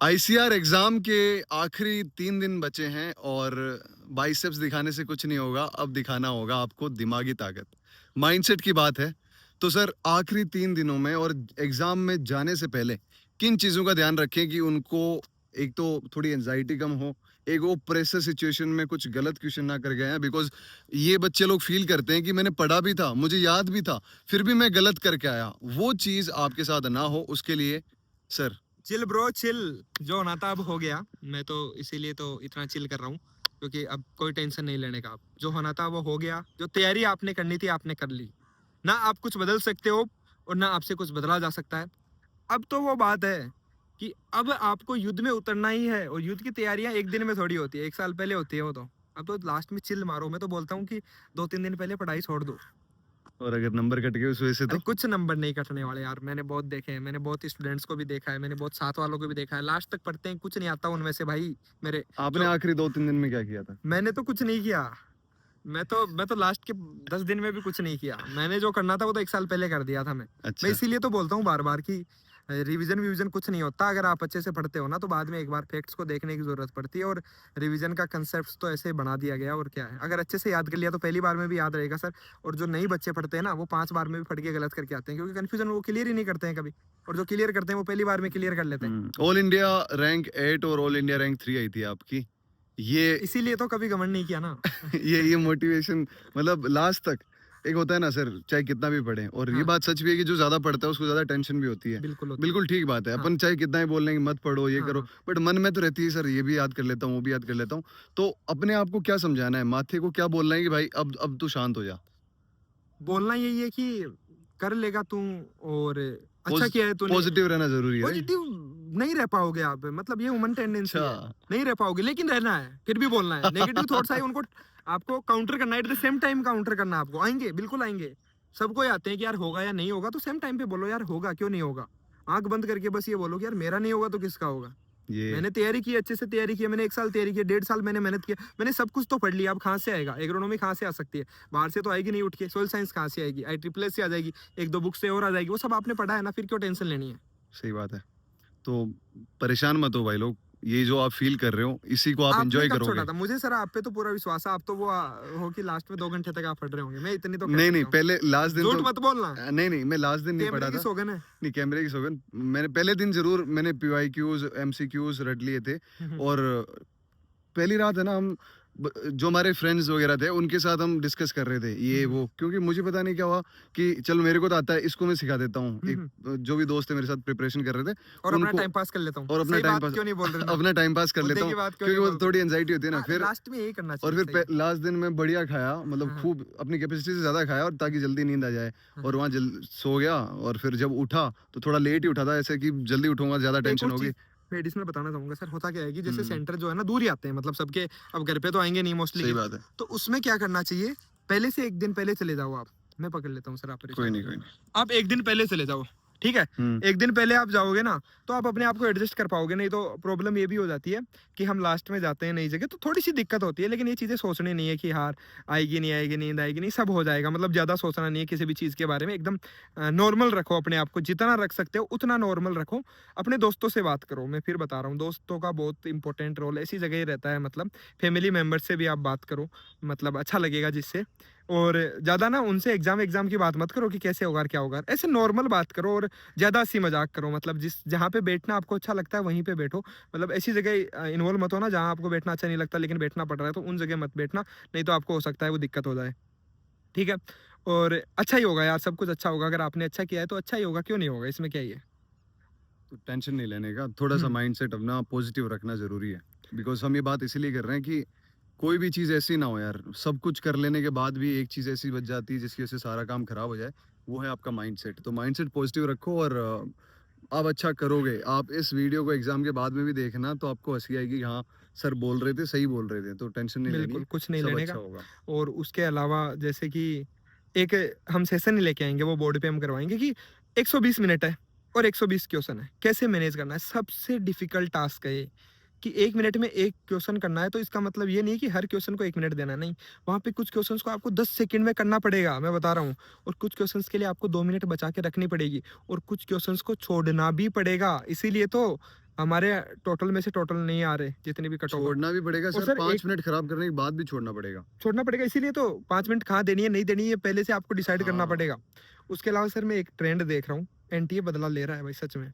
ICR exam के आखिरी 3 दिन बचे हैं और बाइसेप्स दिखाने से कुछ नहीं होगा। अब दिखाना होगा आपको दिमागी ताकत, माइंडसेट की बात है। तो सर आखिरी 3 दिनों में और एग्जाम में जाने से पहले किन चीज़ों का ध्यान रखें कि उनको, एक तो थोड़ी एंजाइटी कम हो, एक वो प्रेशर सिचुएशन में कुछ गलत क्वेश्चन ना कर गए हैं। बिकॉज ये बच्चे लोग फील करते हैं कि मैंने पढ़ा भी था, मुझे याद भी था, फिर भी मैं गलत करके आया। वो चीज़ आपके साथ ना हो, उसके लिए सर। Chill bro chill. जो होना था अब हो गया। मैं तो इसीलिए तो इतना चिल कर रहा हूँ, क्योंकि अब कोई टेंशन नहीं लेने का। अब जो होना था वो हो गया। जो तैयारी आपने करनी थी आपने कर ली। ना आप कुछ बदल सकते हो और ना आपसे कुछ बदला जा सकता है। अब तो वो बात है कि अब आपको युद्ध में उतरना ही है, और युद्ध की तैयारियां एक दिन में थोड़ी होती है, 1 साल पहले होती है वो तो। अब तो लास्ट में चिल मारो। मैं तो बोलता हूँ कि 2-3 दिन पहले पढ़ाई छोड़ दो। और अगर नंबर कट गए उस वजह से अरे तो? कुछ नंबर नहीं कटने वाले यार। मैंने बहुत देखे हैं, मैंने बहुत स्टूडेंट्स को भी देखा है, मैंने बहुत साथ वालों को भी देखा है, लास्ट तक पढ़ते हैं, कुछ नहीं आता उनमें से भाई मेरे। आपने जो आखिरी 2-3 दिन में क्या किया था? मैंने तो कुछ नहीं किया। मैं तो लास्ट के 10 दिन में भी कुछ नहीं किया। मैंने जो करना था वो तो 1 साल पहले कर दिया था मैं अच्छा। इसीलिए तो बोलता हूँ बार बार कि रिवीजन विवीजन कुछ नहीं होता। अगर आप अच्छे से पढ़ते हो ना तो बाद में एक बार फैक्ट्स को देखने की जरूरत पड़ती है, और रिवीजन का कंसेप्ट तो ऐसे बना दिया गया। और क्या है, अगर अच्छे से याद कर लिया तो पहली बार में भी याद रहेगा सर। और जो नई बच्चे पढ़ते हैं ना वो 5 बार में भी पढ़ के गलत करके आते हैं, क्योंकि कंफ्यूजन वो क्लियर ही नहीं करते हैं कभी। और जो क्लियर करते हैं वो पहली बार में क्लियर कर लेते हैं। ऑल इंडिया रैंक 8 और ऑल इंडिया रैंक 3 आई थी आपकी। ये इसीलिए तो कभी घमंड नहीं किया ना। ये मोटिवेशन, मतलब लास्ट तक एक होता है ना सर, चाहे कितना भी पढ़े। और ये हाँ बात सच भी है कि जो ज्यादा पढ़ता है उसको ज्यादा टेंशन भी होती है। बिल्कुल होती है। बिल्कुल ठीक बात है। हाँ अपन चाहे कितना ही बोल लेंगे मत पढ़ो ये हाँ करो, हाँ। बट मन में तो रहती है सर, ये भी याद कर लेता हूँ, वो भी याद कर लेता हूँ। तो अपने आप को क्या समझाना है, माथे को क्या बोलना है कि भाई अब तू शांत हो जा? बोलना यही है कि कर लेगा तू, और अच्छा किया है तूने। पॉजिटिव रहना जरूरी है, राइट? पॉजिटिव नहीं रह पाओगे आप, मतलब ये ह्यूमन टेंडेंसी अच्छा। है। नहीं रह पाओगे, लेकिन रहना है, फिर भी बोलना है। नेगेटिव थॉट्स आए उनको आपको काउंटर करना है। At the same time counter करना है आपको। आएंगे, बिल्कुल आएंगे। सबको ही आते हैं कि यार होगा या नहीं होगा, तो सेम टाइम पे बोलो यार होगा, क्यों नहीं होगा। आंख बंद करके बस ये बोलो कि यार मेरा नहीं होगा तो किसका होगा। ये मैंने तैयारी की, अच्छे से तैयारी की, मैंने 1 साल तैयारी की, 1.5 साल मैंने मेहनत किया, मैंने सब कुछ तो पढ़ लिया। अब कहाँ से आएगा? एग्रोनॉमी कहाँ से आ सकती है? बाहर से तो आएगी नहीं उठ के। सोयल साइंस कहाँ से आएगी? IEEE से आ जाएगी, 1-2 बुक से और आ जाएगी। वो सब आपने पढ़ा है ना, फिर क्यों टेंशन लेनी है? सही बात है। तो परेशान मत हो भाई लोग, ये जो आप फील कर रहे हो इसी को आप आपने एंजॉय कब छोड़ा करोगे। था? मुझे सर आप पे तो पूरा विश्वास है। आप तो वो हो कि लास्ट में 2 घंटे तक आप पढ़ रहे होंगे। मैं इतनी तो कह नहीं नहीं, सकता हूँ। पहले लास्ट दिन झूठ तो मत बोलना। नहीं नहीं, मैं लास्ट दिन नहीं पढ़ा कैमरे की था। सौगन है। नहीं, कैमरे की सौगंध, मैंने पहले दिन जरूर मैंने PYQs MCQs रट लिए थे। और पहली रात है ना, हम जो हमारे फ्रेंड्स वगैरह थे उनके साथ हम डिस्कस कर रहे थे ये वो, क्योंकि मुझे पता नहीं क्या हुआ कि चलो मेरे को तो आता है, इसको मैं सिखा देता हूँ। एक जो भी दोस्त है मेरे साथ प्रिपरेशन कर रहे थे और अपना उनको, टाइम पास कर लेता हूँ। और अपना सही टाइम बात पास क्यों नहीं बोल रहे ना? अपना टाइम पास कर लेता मुद्दे हूँ, की बात क्यों नहीं क्योंकि वो बोल रहे? थोड़ी एंजाइटी होती है ना फिर। लास्ट में यही करना और चाहिए। फिर सही है। लास्ट दिन में बढ़िया खाया, मतलब हाँ खूब अपनी कैपेसिटी से ज्यादा खाया, और ताकि जल्दी नींद आ जाए। हाँ और हाँ। वहाँ सो गया, और फिर जब उठा तो थोड़ा लेट ही उठा था, ऐसे कि जल्दी उठूंगा ज्यादा एक टेंशन और होगी। चीज मैं एडिशनल बताना चाहूंगा सर। होता क्या है कि जैसे हम्म। सेंटर जो है ना दूर ही आते हैं, मतलब सबके। अब घर पे तो आएंगे नहीं मोस्टली सही के। बात है। तो उसमें क्या करना चाहिए? पहले से 1 दिन पहले चले जाओ आप। मैं पकड़ लेता हूँ सर, आप कोई परेशान नहीं मत कोई हो। नहीं। आप 1 दिन पहले चले जाओ, ठीक है। हम्म। 1 दिन पहले आप जाओगे ना तो आप अपने आप को एडजस्ट कर पाओगे। नहीं तो प्रॉब्लम ये भी हो जाती है कि हम लास्ट में जाते हैं नई जगह तो थोड़ी सी दिक्कत होती है। लेकिन ये चीजें सोचनी नहीं है कि हार आएगी नहीं आएगी, नींद आएगी नहीं, सब हो जाएगा। मतलब ज्यादा सोचना नहीं है किसी भी चीज के बारे में। एकदम नॉर्मल रखो अपने आप को, जितना रख सकते हो उतना नॉर्मल रखो। अपने दोस्तों से बात करो। मैं फिर बता रहा हूँ, दोस्तों का बहुत इंपॉर्टेंट रोल ऐसी जगह ही रहता है। मतलब फैमिली मेंबर से भी आप बात करो, मतलब अच्छा लगेगा जिससे। और ज़्यादा ना उनसे एग्जाम एग्जाम की बात मत करो कि कैसे होगा क्या होगा। ऐसे नॉर्मल बात करो और ज़्यादा हंसी मजाक करो। मतलब जिस जहाँ पे बैठना आपको अच्छा लगता है वहीं पे बैठो। मतलब ऐसी जगह इन्वॉल्व मत होना जहाँ आपको बैठना अच्छा नहीं लगता लेकिन बैठना पड़ रहा है, तो उन जगह मत बैठना। नहीं तो आपको हो सकता है वो दिक्कत हो जाए, ठीक है। और अच्छा ही होगा यार, सब कुछ अच्छा होगा। अगर आपने अच्छा किया है तो अच्छा ही होगा, क्यों नहीं होगा, इसमें क्या ही है। तो टेंशन नहीं लेने का, थोड़ा सा हम्म। माइंडसेट अपना पॉजिटिव रखना जरूरी है। बिकॉज हम ये बात इसीलिए कर रहे हैं कि कोई भी चीज़ ऐसी ना हो यार, सब कुछ कर लेने के बाद भी एक चीज़ ऐसी बच जाती है जिसकी वजह से सारा काम खराब हो जाए। वो है आपका माइंडसेट। तो माइंडसेट पॉजिटिव रखो, और आप अच्छा करोगे। आप इस वीडियो को एग्जाम के बाद में भी देखना तो आपको हंसी आएगी कि हाँ सर बोल रहे थे, सही बोल रहे थे। तो टेंशन नहीं लेनी है, बिल्कुल कुछ नहीं सब लेने अच्छा का। होगा। और उसके अलावा जैसे कि एक हम सेशन ही लेके आएंगे, वो बोर्ड पे हम करवाएंगे कि 120 मिनट है और 120 क्वेश्चन है, कैसे मैनेज करना है। सबसे डिफिकल्ट टास्क है ये कि 1 मिनट में एक क्वेश्चन करना है। तो इसका मतलब ये नहीं कि हर क्वेश्चन को 1 मिनट देना, नहीं। वहाँ पे कुछ क्वेश्चंस को आपको 10 सेकंड में करना पड़ेगा, मैं बता रहा हूँ। और कुछ क्वेश्चंस के लिए आपको 2 मिनट बचा के रखनी पड़ेगी, और कुछ क्वेश्चंस को छोड़ना भी पड़ेगा। इसीलिए तो हमारे टोटल में से टोटल नहीं आ रहे जितने भी कट ऑफ। छोड़ना भी पड़ेगा और सर, सर 5 मिनट खराब करने के बाद भी छोड़ना पड़ेगा। छोड़ना पड़ेगा, इसीलिए तो 5 मिनट कहाँ देनी है नहीं देनी है पहले से आपको डिसाइड करना हाँ। पड़ेगा। उसके अलावा सर मैं एक ट्रेंड देख रहा हूँ, एनटीए बदला ले रहा है भाई सच में।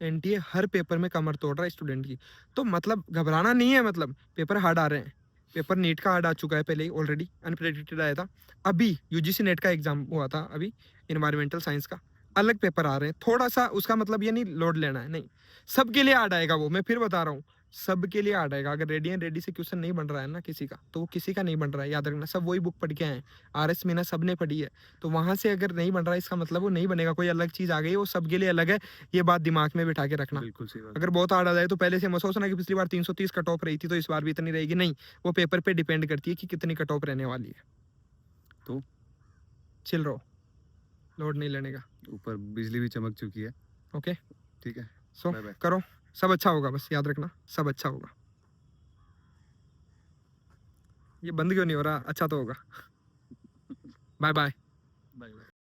एनटीए हर पेपर में कमर तोड़ रहा है स्टूडेंट की। तो मतलब घबराना नहीं है, मतलब पेपर हार्ड आ रहे हैं। पेपर नीट का हार्ड आ चुका है पहले ही ऑलरेडी, अनप्रेडिक्टेड आया था। अभी यूजीसी नेट का एग्जाम हुआ था अभी, इन्वायरमेंटल साइंस का अलग पेपर आ रहे हैं। थोड़ा सा उसका मतलब ये नहीं लोड लेना है, नहीं, सबके लिए हार्ड आएगा वो, मैं फिर बता रहा हूँ सबके लिए हार्ड आएगा। अगर रेडी एंड रेडी से क्वेश्चन नहीं बन रहा है ना किसी का, तो वो किसी का नहीं बन रहा है, याद रखना। सब वही बुक पढ़ के आए हैं, आरएस मीना सब ने पढ़ी है, तो वहां से अगर नहीं बन रहा है इसका मतलब वो नहीं बनेगा, कोई अलग चीज आ गई, वो सबके लिए अलग है। ये बात दिमाग में बिठा के रखना। बिल्कुल सही बात। अगर बहुत हार्ड आ जाए तो पहले से मत सोचना कि पिछली बार 330 कट ऑफ रही थी तो इस बार भी इतनी रहेगी, नहीं, वो पेपर पे डिपेंड करती है कि कितनी कट ऑफ रहने वाली है। तो चिल रहो, लोड नहीं लेने का। ऊपर बिजली भी चमक चुकी है। ओके, ठीक है, सो बाय बाय। करो, सब अच्छा होगा, बस याद रखना सब अच्छा होगा। ये बंद क्यों नहीं हो रहा? अच्छा तो होगा। Bye bye. Bye bye.